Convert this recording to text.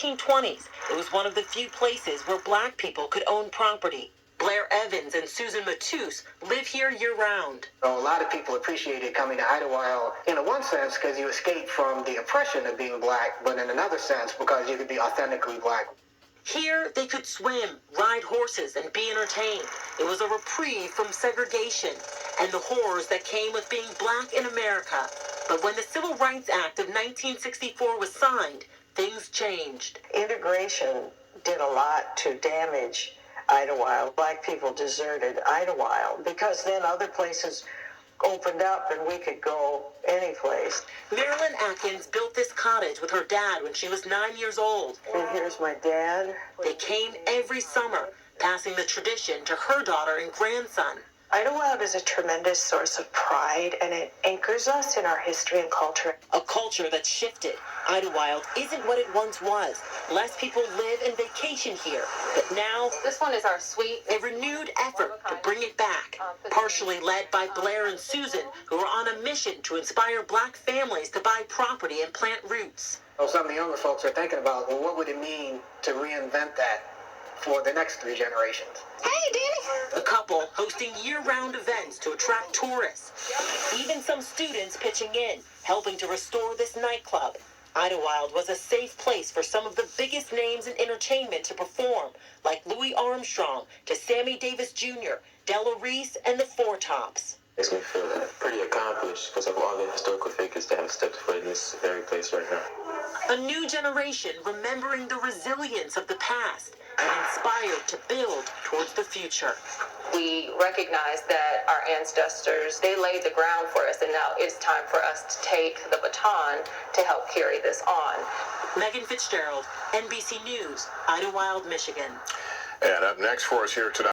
1920s, it was one of the few places where black people could own property. Blair Evans and Susan Matus live here year-round. So a lot of people appreciated coming to Idlewild in one sense because you escaped from the oppression of being black, but in another sense because you could be authentically black. Here, they could swim, ride horses, and be entertained. It was a reprieve from segregation and the horrors that came with being black in America. But when the Civil Rights Act of 1964 was signed, things changed. Integration did a lot to damage Idlewild. Black people deserted Idlewild because then other places opened up and we could go any place. Marilyn Atkins built this cottage with her dad when she was 9 years old. And here's my dad. They came every summer, passing the tradition to her daughter and grandson. Idlewild is a tremendous source of pride, and it anchors us in our history and culture. A culture that's shifted. Idlewild isn't what it once was. Less people live and vacation here, but now this one is our suite. A renewed effort to bring it back, partially led by Blair and Susan, who are on a mission to inspire black families to buy property and plant roots. So some of the younger folks are thinking about, well, what would it mean to reinvent that for the next 3 generations? Hey, Danny! The couple hosting year-round events to attract tourists. Even some students pitching in, helping to restore this nightclub. Idlewild was a safe place for some of the biggest names in entertainment to perform, like Louis Armstrong to Sammy Davis Jr., Della Reese, and the Four Tops. Makes me feel pretty accomplished because of all the historical figures that have stepped foot in this very place right now. A new generation remembering the resilience of the past and inspired to build towards the future. We recognize that our ancestors, they laid the ground for us, and now it's time for us to take the baton to help carry this on. Megan Fitzgerald, NBC News, Idlewild, Michigan. And up next for us here tonight.